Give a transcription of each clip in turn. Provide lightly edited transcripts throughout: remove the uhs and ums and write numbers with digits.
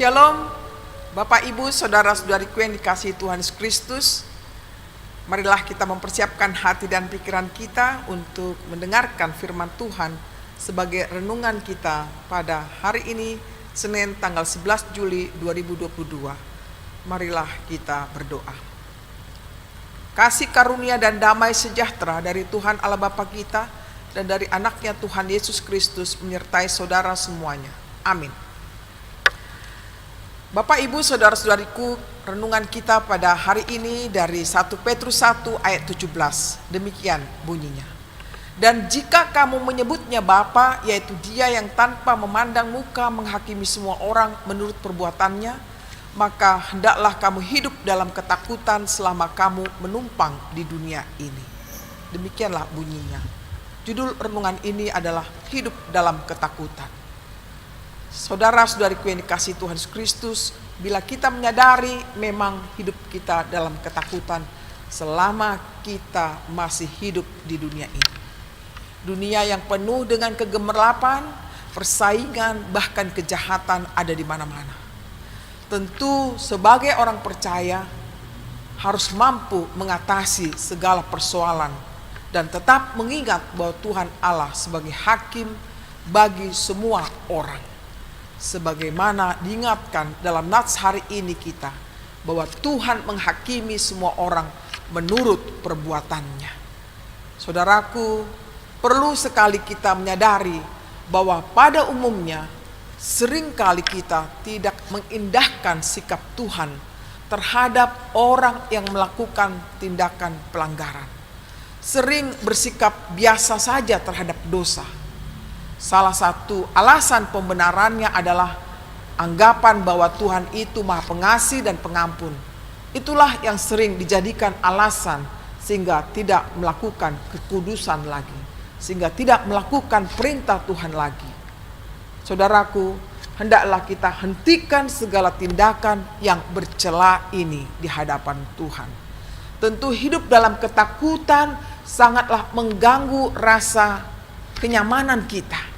Shalom, Bapak Ibu, Saudara-saudariku yang dikasihi Tuhan Yesus Kristus. Marilah kita mempersiapkan hati dan pikiran kita untuk mendengarkan firman Tuhan sebagai renungan kita pada hari ini, Senin tanggal 11 Juli 2022. Marilah kita berdoa. Kasih karunia dan damai sejahtera dari Tuhan Allah Bapa kita dan dari anaknya Tuhan Yesus Kristus menyertai saudara semuanya. Amin. Bapak Ibu Saudara-saudariku, renungan kita pada hari ini dari 1 Petrus 1 ayat 17. Demikian bunyinya. Dan jika kamu menyebutnya Bapa, yaitu Dia yang tanpa memandang muka menghakimi semua orang menurut perbuatannya, maka hendaklah kamu hidup dalam ketakutan selama kamu menumpang di dunia ini. Demikianlah bunyinya. Judul renungan ini adalah hidup dalam ketakutan. Saudara-saudariku yang dikasihi Tuhan Yesus Kristus, bila kita menyadari memang hidup kita dalam ketakutan selama kita masih hidup di dunia ini. Dunia yang penuh dengan kegemilapan, persaingan, bahkan kejahatan ada di mana-mana. Tentu sebagai orang percaya harus mampu mengatasi segala persoalan dan tetap mengingat bahwa Tuhan Allah sebagai hakim bagi semua orang. Sebagaimana diingatkan dalam nats hari ini kita, bahwa Tuhan menghakimi semua orang menurut perbuatannya. Saudaraku, perlu sekali kita menyadari bahwa pada umumnya seringkali kita tidak mengindahkan sikap Tuhan terhadap orang yang melakukan tindakan pelanggaran. Sering bersikap biasa saja terhadap dosa. Salah satu alasan pembenarannya adalah anggapan bahwa Tuhan itu Maha Pengasih dan Pengampun. Itulah yang sering dijadikan alasan sehingga tidak melakukan kekudusan lagi, sehingga tidak melakukan perintah Tuhan lagi. Saudaraku, hendaklah kita hentikan segala tindakan yang bercela ini di hadapan Tuhan. Tentu hidup dalam ketakutan sangatlah mengganggu rasa kenyamanan kita.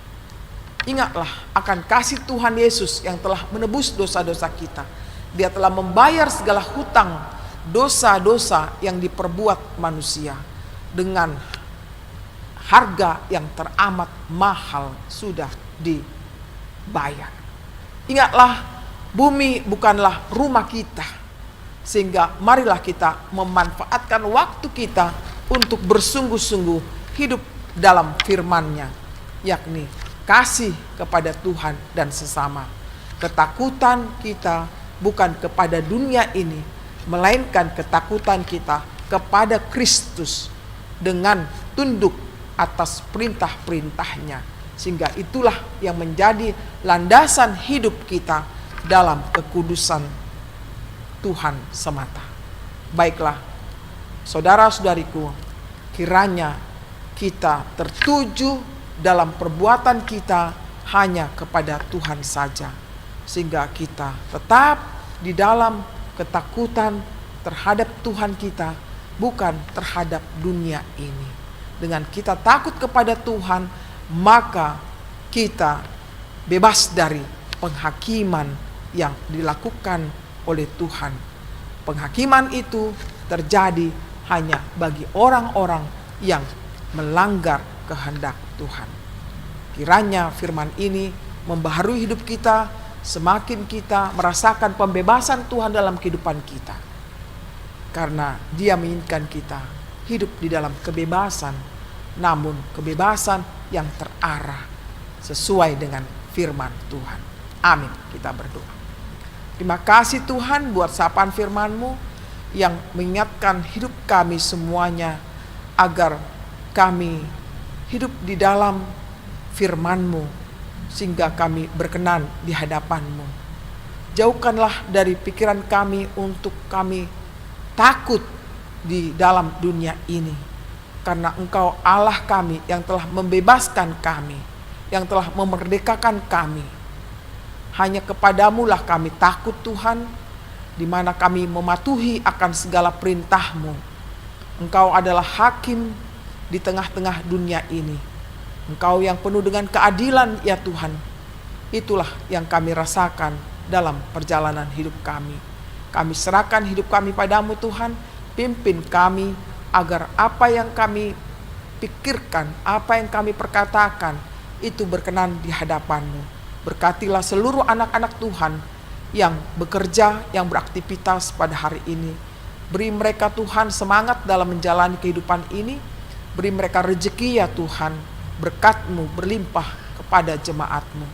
Ingatlah akan kasih Tuhan Yesus yang telah menebus dosa-dosa kita. Dia telah membayar segala hutang dosa-dosa yang diperbuat manusia dengan harga yang teramat mahal sudah dibayar. Ingatlah, bumi bukanlah rumah kita, sehingga marilah kita memanfaatkan waktu kita untuk bersungguh-sungguh hidup dalam firman-Nya, yakni kasih kepada Tuhan dan sesama. Ketakutan kita bukan kepada dunia ini, melainkan ketakutan kita kepada Kristus dengan tunduk atas perintah-perintahnya. Sehingga itulah yang menjadi landasan hidup kita dalam kekudusan Tuhan semata. Baiklah, saudara-saudariku, kiranya kita tertuju dalam perbuatan kita hanya kepada Tuhan saja, sehingga kita tetap di dalam ketakutan terhadap Tuhan kita, bukan terhadap dunia ini. Dengan kita takut kepada Tuhan, maka kita bebas dari penghakiman yang dilakukan oleh Tuhan. Penghakiman itu terjadi hanya bagi orang-orang yang melanggar kehendak Tuhan. Kiranya firman ini membaharui hidup kita, semakin kita merasakan pembebasan Tuhan dalam kehidupan kita. Karena Dia menginginkan kita hidup di dalam kebebasan, namun kebebasan yang terarah sesuai dengan firman Tuhan. Amin. Kita berdoa. Terima kasih Tuhan buat sapaan firman-Mu yang mengingatkan hidup kami semuanya agar kami hidup di dalam firman-Mu sehingga kami berkenan di hadapan-Mu. Jauhkanlah dari pikiran kami untuk kami takut di dalam dunia ini, karena Engkau Allah kami yang telah membebaskan kami, yang telah memerdekakan kami. Hanya kepadamu lah kami takut Tuhan, di mana kami mematuhi akan segala perintah-Mu. Engkau adalah hakim di tengah-tengah dunia ini. Engkau yang penuh dengan keadilan ya Tuhan. Itulah yang kami rasakan dalam perjalanan hidup kami. Kami serahkan hidup kami padamu Tuhan, pimpin kami agar apa yang kami pikirkan, apa yang kami perkatakan, itu berkenan di hadapan-Mu. Berkatilah seluruh anak-anak Tuhan yang bekerja, yang beraktivitas pada hari ini. Beri mereka Tuhan semangat dalam menjalani kehidupan ini. Beri mereka rezeki ya Tuhan, berkat-Mu berlimpah kepada jemaat-Mu.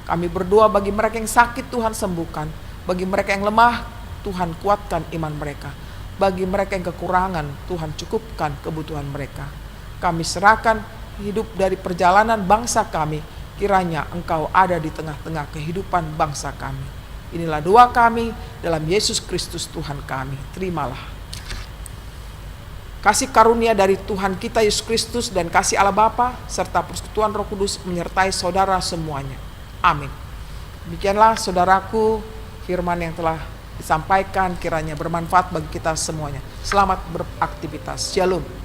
Kami berdoa bagi mereka yang sakit Tuhan sembuhkan, bagi mereka yang lemah Tuhan kuatkan iman mereka, bagi mereka yang kekurangan Tuhan cukupkan kebutuhan mereka. Kami serahkan hidup dari perjalanan bangsa kami, kiranya Engkau ada di tengah-tengah kehidupan bangsa kami. Inilah doa kami dalam Yesus Kristus Tuhan kami. Terimalah. Kasih karunia dari Tuhan kita Yesus Kristus dan kasih Allah Bapa serta persekutuan Roh Kudus menyertai saudara semuanya. Amin. Demikianlah saudaraku, firman yang telah disampaikan kiranya bermanfaat bagi kita semuanya. Selamat beraktivitas. Shalom.